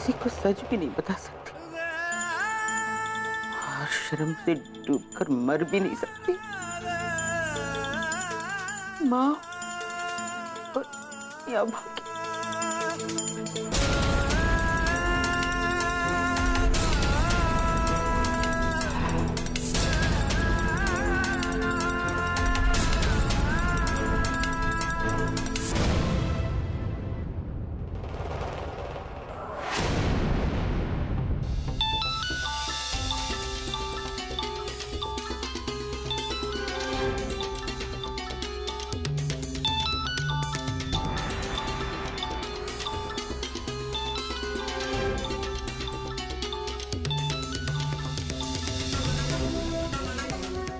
किसी को सच भी नहीं बता सकती और शर्म से डूबकर मर भी नहीं सकती। माँ और या भाग्य।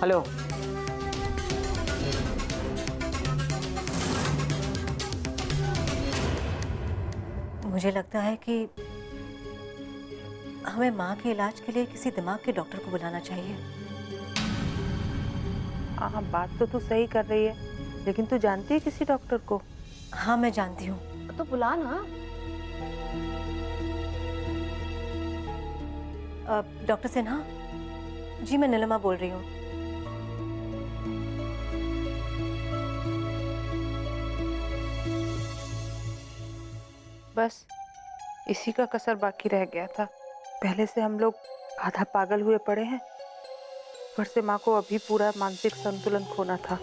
हेलो, मुझे लगता है कि हमें माँ के इलाज के लिए किसी दिमाग के डॉक्टर को बुलाना चाहिए। हाँ, बात तो तू सही कर रही है, लेकिन तू जानती है किसी डॉक्टर को? हाँ, मैं जानती हूँ। तो बुला ना। डॉक्टर सिन्हा जी, मैं नीलिमा बोल रही हूँ। बस इसी का कसर बाकी रह गया था। पहले से हम लोग आधा पागल हुए पड़े हैं, ऊपर से माँ को अभी पूरा मानसिक संतुलन खोना था।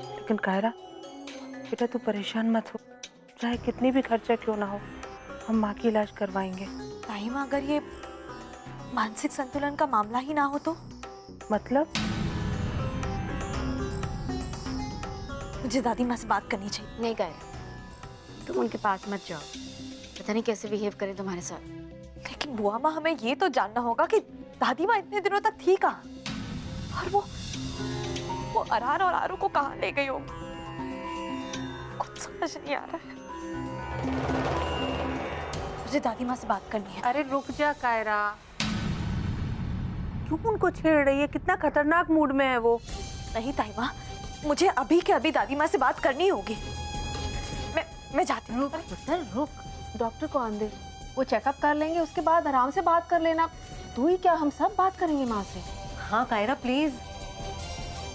लेकिन कायरा बेटा, तू परेशान मत हो, चाहे कितनी भी खर्चा क्यों ना हो, हम माँ की इलाज करवाएंगे। ताई माँ, अगर ये मानसिक संतुलन का मामला ही ना हो तो? मतलब? मुझे दादी माँ से बात करनी चाहिए। नहीं कर, तुम उनके पास मत जाओ, पता नहीं कैसे बिहेव करे तुम्हारे साथ। लेकिन बुआ माँ, हमें ये तो जानना होगा कि दादी माँ इतने दिनों तक थी कहाँ, और वो अरार और आरू को कहाँ ले गई होगी। कुछ समझ नहीं आ रहा है। मुझे दादी माँ से बात करनी है। अरे रुक जा कायरा, क्यों उनको छेड़ रही है? कितना खतरनाक मूड में है वो। नहीं ताई माँ, मुझे अभी के अभी दादी माँ से बात करनी होगी। मैं जाती हूँ। रुक, डॉक्टर को आने दे, वो चेकअप कर लेंगे, उसके बाद आराम से बात कर लेना। तू ही क्या, हम सब बात करेंगे माँ से। हाँ कायरा प्लीज।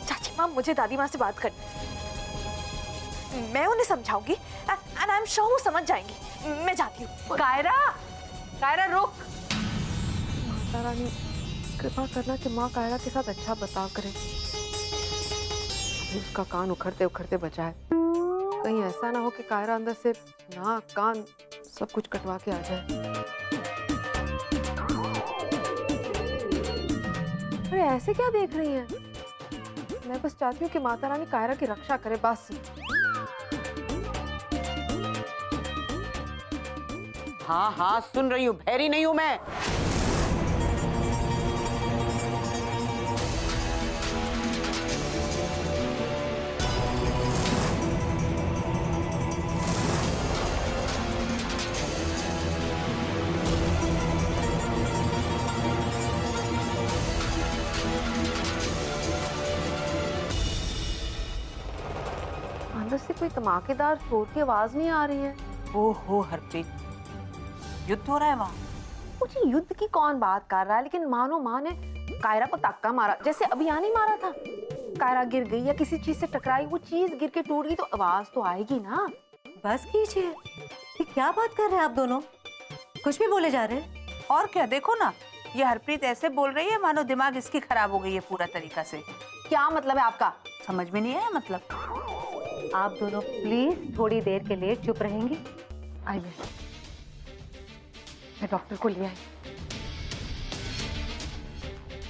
चाची माँ, मुझे दादी माँ से बात करनी, मैं उन्हें समझाऊंगी एंड आई एम श्योर वो समझ जाएंगी। मैं जाती हूँ। कायरा, कायरा रुक। माता रानी कृपा करना कि माँ कायरा के साथ अच्छा बर्ताव करे, उसका कान उखड़ते उखड़ते बचा है। कहीं ऐसा ना हो कि कायरा अंदर से नाक कान सब कुछ कटवा के आ जाए। अरे ऐसे क्या देख रही हैं? मैं बस चाहती हूँ कि माता रानी कायरा की रक्षा करे, बस। हाँ हाँ सुन रही हूँ, बहरी नहीं हूँ मैं। अंदर से कोई धमाकेदार चोट की आवाज नहीं आ रही है। ओहो हरप्रीत, युद्ध हो रहा है वहाँ। मुझे युद्ध की कौन बात कर रहा है, लेकिन मानो माँ ने कायरा को धक्का मारा, जैसे अभी यहाँ नहीं मारा था। कायरा गिर गई या किसी चीज से टकराई, वो चीज गिर के टूट गई तो आवाज तो आएगी ना। बस कीजिए, ये क्या बात कर रहे हैं आप दोनों? कुछ भी बोले जा रहे हैं। और क्या, देखो ना, ये हरप्रीत ऐसे बोल रही है मानो दिमाग इसकी खराब हो गई है पूरा तरीका से। क्या मतलब है आपका? समझ में नहीं आया मतलब? आप दोनों प्लीज थोड़ी देर के लिए चुप रहेंगे। आई विल, मैं डॉक्टर को ले आई।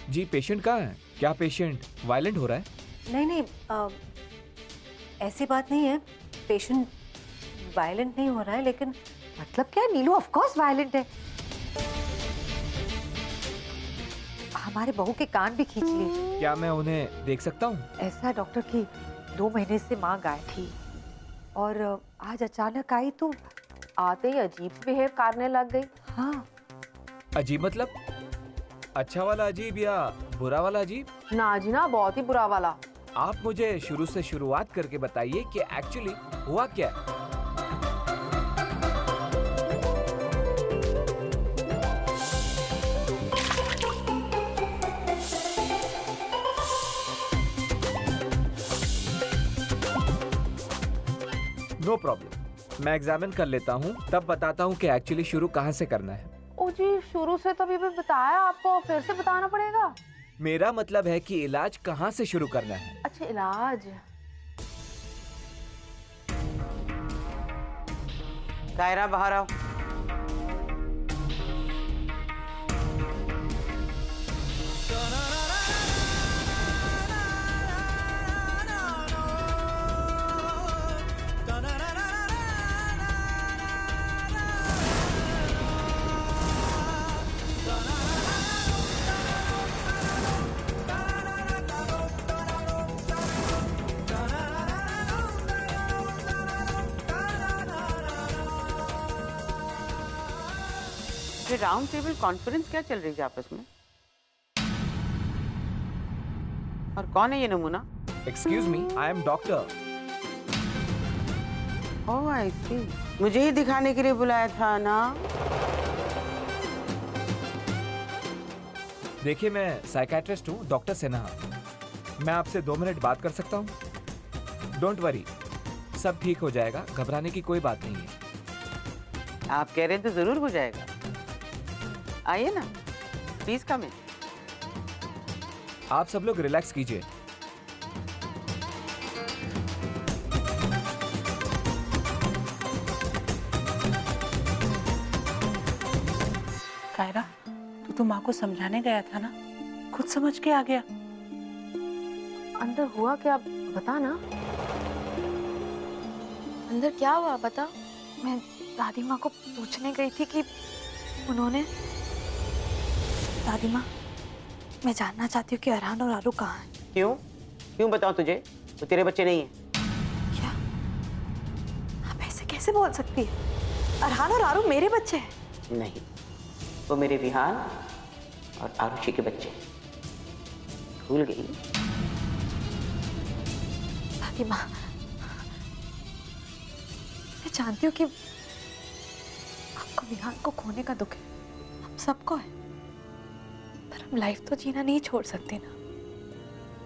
जी पेशेंट कहाँ है? क्या पेशेंट वायलेंट हो रहा है? नहीं नहीं, ऐसी बात नहीं है, पेशेंट वायलेंट नहीं हो रहा है, लेकिन मतलब क्या है? नीलू ऑफ कोर्स वायलेंट है। हमारे बहू के कान भी खींच लिए। क्या मैं उन्हें देख सकता हूँ? ऐसा है डॉक्टर की 2 महीने से माँ गायब थी और आज अचानक आई तो आते ही अजीब बिहेव करने लग गई। हाँ। अजीब मतलब? अच्छा वाला अजीब या बुरा वाला अजीब? ना जी ना, बहुत ही बुरा वाला। आप मुझे शुरू से शुरुआत करके बताइए कि एक्चुअली हुआ क्या है। नो प्रॉब्लम, मैं एग्जामिन कर लेता हूँ, तब बताता हूँ कि एक्चुअली शुरू कहाँ से करना है। ओ जी, शुरू से तो अभी भी बताया आपको, फिर से बताना पड़ेगा? मेरा मतलब है कि इलाज कहाँ से शुरू करना है। अच्छा, इलाज। कायरा बाहर आओ। ये राउंड टेबल कॉन्फ्रेंस क्या चल रही है आपस में? और कौन है ये नमूना? Excuse me, I am doctor. Oh I see, मुझे ही दिखाने के लिए बुलाया था ना? देखिए, मैं साइकेट्रिस्ट हूँ, डॉक्टर सिन्हा। मैं आपसे 2 मिनट बात कर सकता हूँ? डोंट वरी, सब ठीक हो जाएगा, घबराने की कोई बात नहीं है। आप कह रहे हैं तो जरूर हो जाएगा। आइए ना, प्लीज कम इन। आप सब लोग रिलैक्स कीजिए। कायरा, तू तो माँ को समझाने गया था ना, खुद समझ के आ गया। अंदर हुआ क्या, बता ना। अंदर क्या हुआ बता। मैं दादी माँ को पूछने गई थी कि उन्होंने। दादी माँ, मैं जानना चाहती हूँ कि अरहान और आरू कहाँ हैं। क्यों बताऊं तुझे? तो तेरे बच्चे नहीं हैं। क्या आप ऐसे कैसे बोल सकती है? अरहान और आरू मेरे बच्चे हैं। नहीं, वो मेरे विहान और आरुषि के बच्चे। भूल गई? दादी माँ, मैं जानती हूँ कि आपको विहान को खोने का दुख है, हम सबको है, पर हम लाइफ तो जीना नहीं छोड़ सकते ना,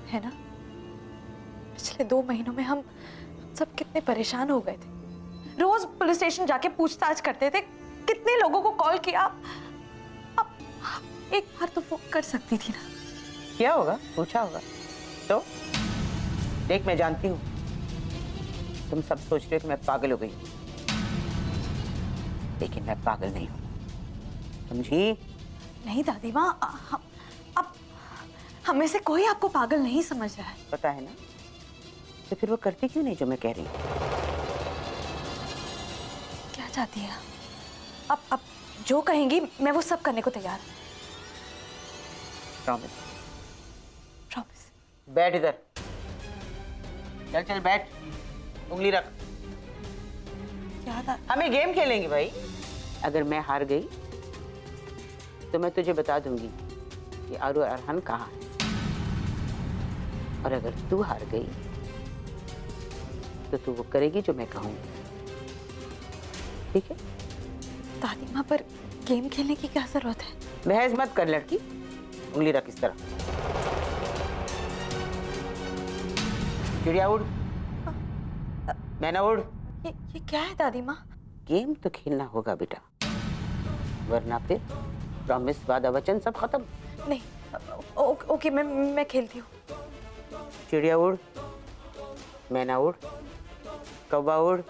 है ना? पिछले 2 महीनों में हम सब कितने परेशान हो गए थे। रोज पुलिस स्टेशन जाके पूछताछ करते थे, कितने लोगों को कॉल किया। अब एक बार तो फोन कर सकती थी ना। क्या होगा, पूछा होगा तो? देख, मैं जानती हूँ तुम सब सोच रहे हो कि मैं पागल हो गई, लेकिन मैं पागल नहीं हूँ, समझी? नहीं दादी माँ, अब हम में से कोई आपको पागल नहीं समझ रहा है। पता है ना, तो फिर वो करती क्यों नहीं जो मैं कह रही हूँ? क्या चाहती है? अब जो कहेंगी मैं वो सब करने को तैयार हूँ। प्रॉमिस? प्रॉमिस। बैठ इधर, चल चल बैठ, उंगली रख। क्या? हमें गेम खेलेंगे भाई। अगर मैं हार गई तो मैं तुझे बता दूंगी कि आरू और अरहान कहाँ है, और अगर तू हार गई तो तू वो करेगी जो मैं कहूँगी, ठीक है? दादी माँ, पर गेम खेलने की क्या जरूरत है? बहस मत कर लड़की, उंगली रख इस तरह। चिड़िया उड़, मैना उड़। ये क्या है दादी माँ? गेम तो खेलना होगा बेटा, वरना फिर प्रॉमिस, वादा वचन सब खत्म। नहीं, ओके, मैं खेलती हूँ। चिड़िया उड़, मैना उड़, कौवा उड़,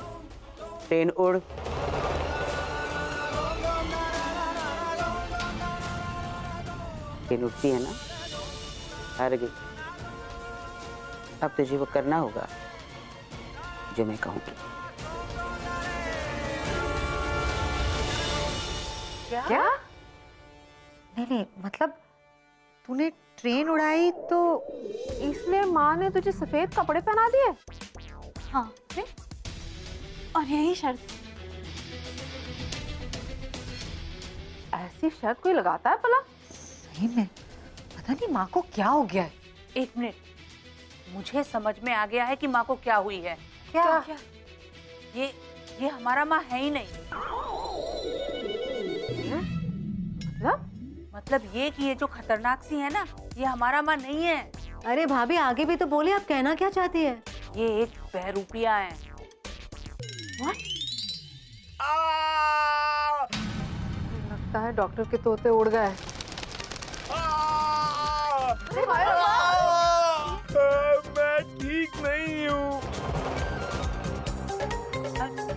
ट्रेन उड़। ट्रेन उड़ती है ना, हार गई। अब तुझे वो करना होगा जो मैं कहूँगी। क्या? नहीं, मतलब तूने ट्रेन उड़ाई तो इसलिए माँ ने तुझे सफेद कपड़े पहना दिए? हाँ, और यही शर्त। ऐसी शर्त कोई लगाता है भला? सही में पता नहीं माँ को क्या हो गया है। 1 मिनट, मुझे समझ में आ गया है कि माँ को क्या हुई है। क्या? ये हमारा माँ है ही नहीं। मतलब ये कि ये जो खतरनाक सी है ना, ये हमारा माँ नहीं है। अरे भाभी, आगे भी तो बोले, आप कहना क्या चाहती है? ये एक बहरूपिया है। लगता है डॉक्टर के तोते उड़ गए। मैं ठीक नहीं हूँ।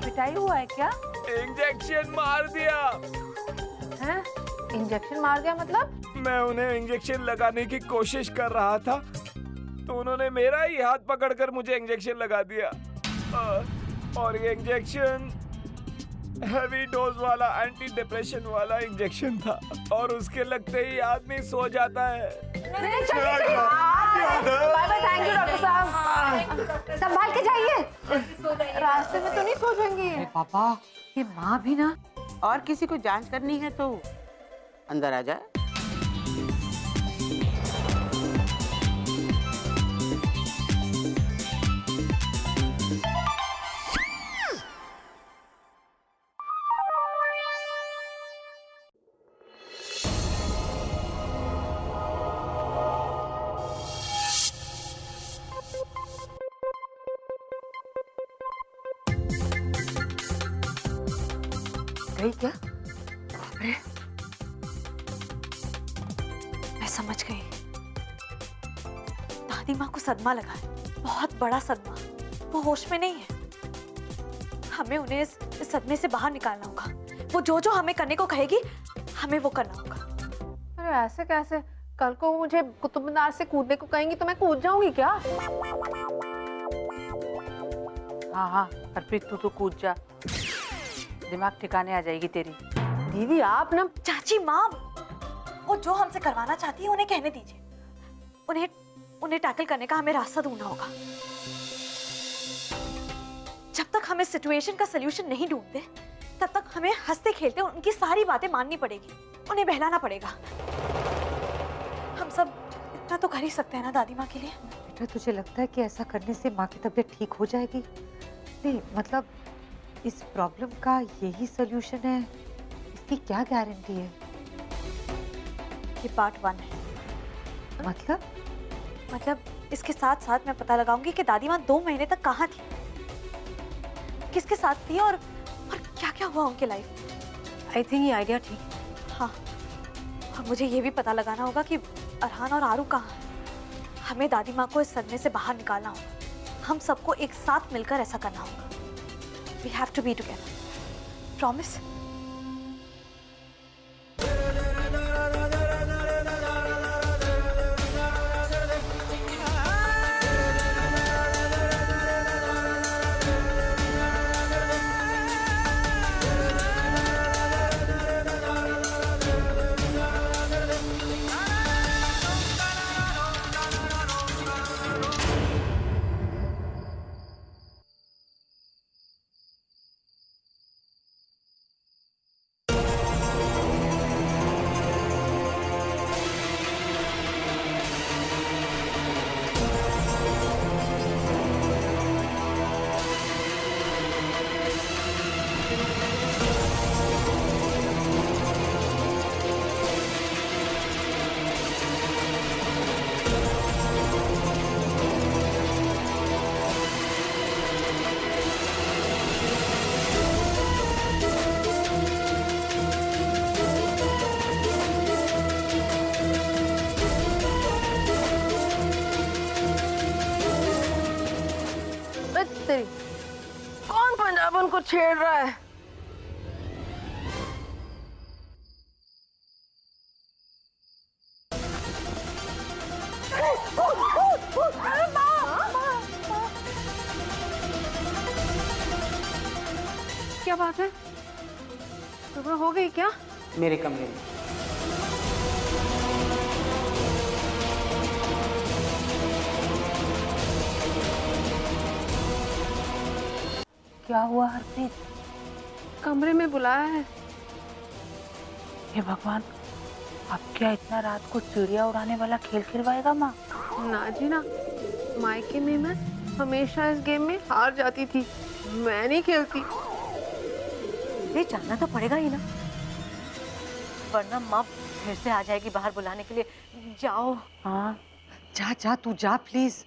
पिटाई हुआ है क्या? इंजेक्शन मार दिया। हैं? इंजेक्शन मार दिया मतलब? मैं उन्हें इंजेक्शन लगाने की कोशिश कर रहा था तो उन्होंने मेरा ही हाथ पकड़कर मुझे इंजेक्शन लगा दिया। और ये इंजेक्शन हैवी डोज वाला एंटी डिप्रेशन वाला इंजेक्शन था और उसके लगते ही आदमी सो जाता है। Bye bye, thank you doctor साहब। संभाल के जाइए, रास्ते में तो नहीं सो जाएंगे। पापा, ये माँ भी ना। और किसी को जांच करनी है तो अंदर आ जाए। गई क्या? मैं समझ गई। दादी माँ को सदमा लगा है, बहुत बड़ा सदमा। वो होश में नहीं है। हमें उन्हें इस सदमे से बाहर निकालना होगा। वो जो जो हमें करने को कहेगी, हमें वो करना होगा। अरे ऐसे कैसे? कल को मुझे कुतुब मीनार से कूदने को कहेंगी तो मैं कूद जाऊंगी क्या? हाँ, हरप्रीत तू तो कूद जा, दिमाग ठिकाने आ जाएगी तेरी। दीदी आप ना। चाची माँ, वो जो हमसे करवाना चाहती है उन्हें कहने दीजिए। उन्हें टैकल करने का हमें रास्ता ढूंढना होगा। जब तक हम इस सिचुएशन का सलूशन नहीं ढूंढते, तब तक हमें हंसते खेलते उनकी सारी बातें माननी पड़ेगी, उन्हें बहलाना पड़ेगा। हम सब इतना तो कर ही सकते हैं ना दादी माँ के लिए। बेटा तुझे लगता है कि ऐसा करने से माँ की तबीयत ठीक हो जाएगी? नहीं मतलब इस प्रॉब्लम का यही सलूशन है, इसकी क्या गारंटी है? ये पार्ट 1 है। मतलब इसके साथ साथ मैं पता लगाऊंगी कि दादी माँ 2 महीने तक कहाँ थी, किसके साथ थी और क्या क्या हुआ उनके लाइफ। आई थिंक ये आइडिया ठीक। हाँ, और मुझे ये भी पता लगाना होगा कि अरहान और आरू कहाँ हैं। हमें दादी माँ को इस सदमे से बाहर निकालना होगा। हम सबको एक साथ मिलकर ऐसा करना होगा। We have to be together. Promise? तेरी कौन पंजाबन को छेड़ रहा है? क्या बात है? सुबह हो गई क्या? मेरे कमरे में। क्या हुआ हरप्रीत? कमरे में बुलाया है। हे भगवान, अब क्या इतना रात को चिड़िया उड़ाने वाला खेल खिलवाएगा माँ? ना जी ना, मायके में मैं हमेशा इस गेम में हार जाती थी। मैं नहीं खेलती। ये जाना तो पड़ेगा ही ना, वरना माँ फिर से आ जाएगी बाहर बुलाने के लिए। जाओ। हाँ, जा जा तू जा प्लीज।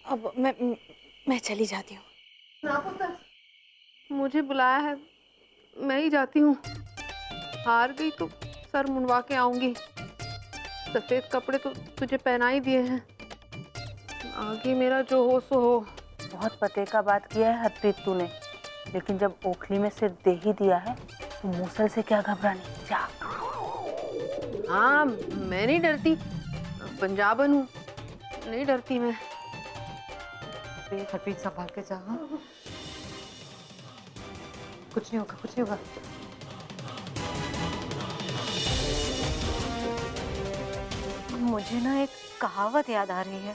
अब मैं चली जाती हूँ। ना पुत्र, मुझे बुलाया है, मैं ही जाती हूँ। हार गई तो सर मुंडवा के आऊंगी। सफेद कपड़े तो तुझे पहना ही दिए हैं, आगे मेरा जो हो सो हो। बहुत पते का बात किया है हरप्रीत तूने, लेकिन जब ओखली में सिर दे ही दिया है तो मूसल से क्या घबरानी। जा। हाँ, मैं नहीं डरती, पंजाबन हूँ, नहीं डरती मैं। हरप्रीत संभाल के जा। हाँ? कुछ नहीं होगा, कुछ नहीं होगा। मुझे ना एक कहावत याद आ रही है।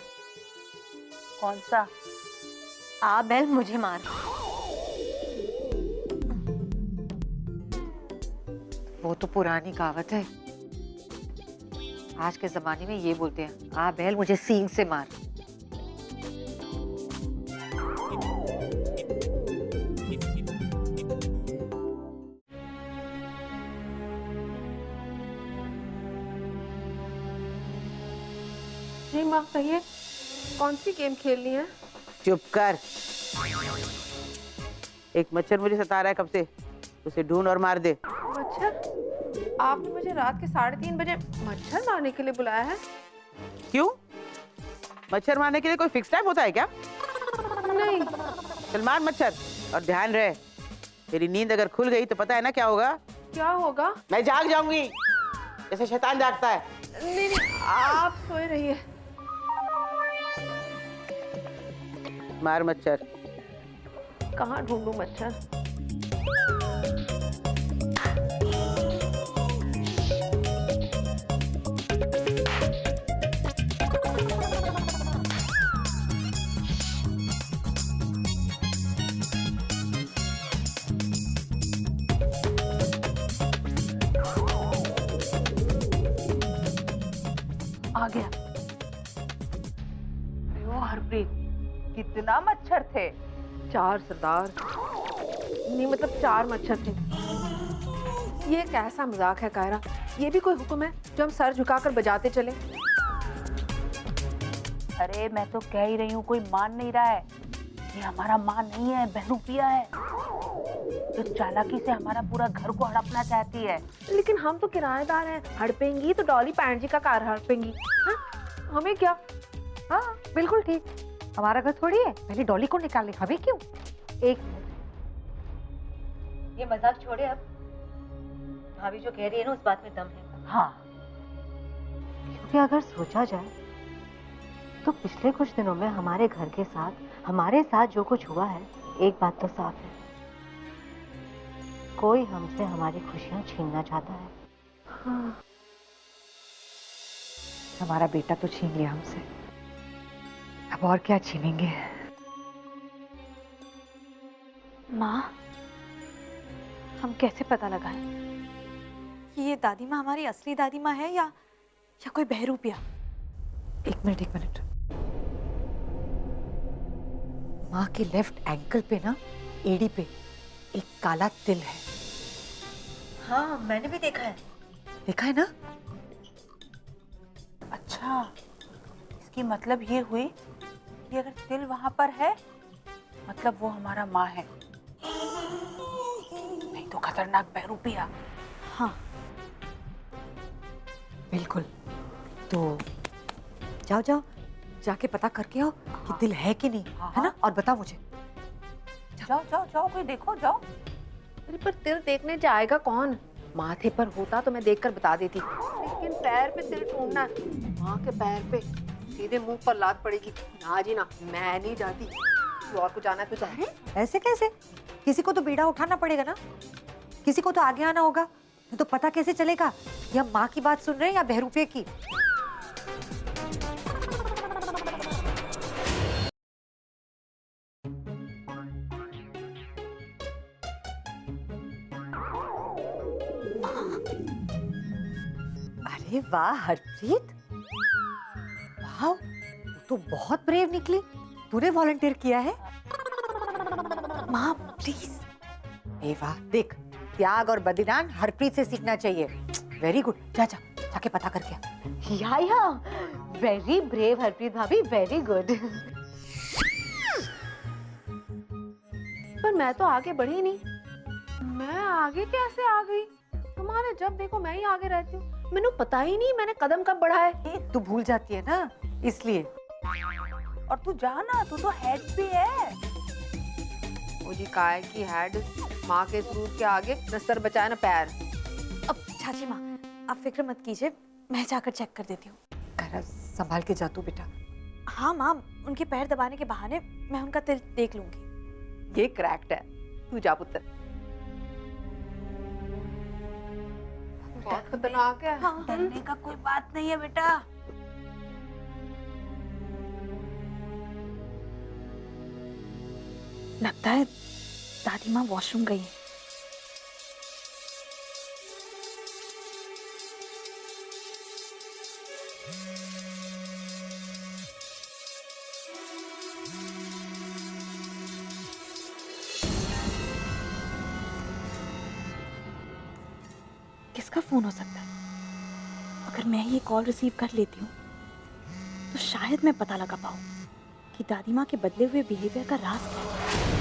कौन सा? आ बैल मुझे मार। वो तो पुरानी कहावत है। आज के जमाने में ये बोलते हैं, आ बैल मुझे सींग से मार। जी माँ, कहिए कौन सी गेम खेलनी है? चुप कर। एक मच्छर मुझे सता रहा है कब से, उसे ढूंढ और मार दे। मच्छर? आपने मुझे रात के 3:30 बजे मच्छर मारने के लिए बुलाया है? क्यों? मच्छर मारने के लिए कोई फिक्स टाइम होता है क्या? नहीं। चल मार मच्छर, और ध्यान रहे तेरी नींद अगर खुल गई तो पता है ना क्या होगा? क्या होगा? मैं जाग जाऊंगी जैसे शैतान जागता है। नहीं नहीं, आप सोए रहिए। मार मच्छर। कहाँ ढूंढूं मच्छर? आ गया। अयो हरप्रीत, कितना मच्छर थे। 4 सरदार, नहीं मतलब 4 मच्छर थे। ये कैसा मजाक है कायरा? ये भी कोई हुक्म है जो हम सर झुकाकर बजाते चले? अरे मैं तो कह ही रही हूँ, कोई मान नहीं रहा है। ये हमारा माँ नहीं है, बहरूपिया है, जो चालाकी से हमारा पूरा घर को हड़पना चाहती है। लेकिन हम तो किराएदार हैं, हड़पेंगी तो डॉली पैंट जी का कार हड़पेंगी। हाँ? हमें क्या? हाँ बिल्कुल ठीक, हमारा घर थोड़ी है, पहले डॉली को निकालने, हमें क्यों? एक मिनट, ये मजाक छोड़े, अब भाभी जो कह रही है ना उस बात में दम है। हाँ, क्योंकि अगर सोचा जाए तो पिछले कुछ दिनों में हमारे घर के साथ, हमारे साथ जो कुछ हुआ है, एक बात तो साफ है, कोई हमसे हमारी खुशियां छीनना चाहता है। हाँ। हमारा बेटा तो छीन लिया हमसे, अब और क्या छीनेंगे? माँ, हम कैसे पता लगाएं कि ये दादी माँ हमारी असली दादी माँ है या कोई बहरूपिया? एक मिनट, माँ के लेफ्ट एंकल पे ना, एड़ी पे एक काला तिल है। हाँ मैंने भी देखा है ना? अच्छा, इसकी मतलब ये हुई कि अगर तिल वहां पर है मतलब वो हमारा माँ है, नहीं तो खतरनाक बहरूपिया। हाँ बिल्कुल। तो जाओ जाके पता करके आओ कि दिल है कि नहीं, है ना? और बताओ मुझे। जाओ, कोई देखो, जाओ। अरे पर तिल देखने जाएगा कौन? माथे पर होता तो मैं देखकर बता देती, लेकिन पैर पे तिल ढूंढना है। माँ के पैर पे सीधे मुंह पर लात पड़ेगी। ना जी ना, मैं नहीं जाती। तू और को जाना है तो जा। ऐसे कैसे? किसी को तो बीड़ा उठाना पड़ेगा ना, किसी को तो आगे आना होगा, नहीं तो पता कैसे चलेगा या माँ की बात सुन रहे हैं या बहरूपे की? अरे वाह हरप्रीत, वाह, तू तो बहुत ब्रेव निकली। तूने वॉलंटियर किया है? माँ प्लीज। ए वाह, देख, त्याग और बलिदान हरप्रीत से सीखना चाहिए। वेरी गुड, जाके पता करके आ। या वेरी ब्रेव हरप्रीत भाभी, वेरी गुड। पर मैं तो आगे बढ़ी नहीं। मैं आगे कैसे आ गई? तुम्हारे जब देखो मैं ही आगे रहती हूँ। मैंने पता ही नहीं मैंने कदम कब बढ़ाए। तू भूल जाती है ना, इसलिए। और तू जाना, तू तो हेड पे है। वो जी काय की हेड, माँ के सूट के आगे न सर बचाए न पैर। अब चाची माँ आप फिक्र मत कीजिए, मैं जाकर चेक कर देती हूँ। करा, संभाल के जा तू बेटा। हाँ माँ, उनके पैर दबाने के बहाने मैं उनका तिल देख लूंगी। ये क्रैक्ड है। तू जा पुत्र। बहुत खतरनाक है। हाँ। डरने का कोई बात नहीं है बेटा। लगता है दादी माँ वॉशरूम गई है। किसका फोन हो सकता है? अगर मैं ये कॉल रिसीव कर लेती हूँ तो शायद मैं पता लगा पाऊँ कि दादी माँ के बदले हुए बिहेवियर का राज क्या है।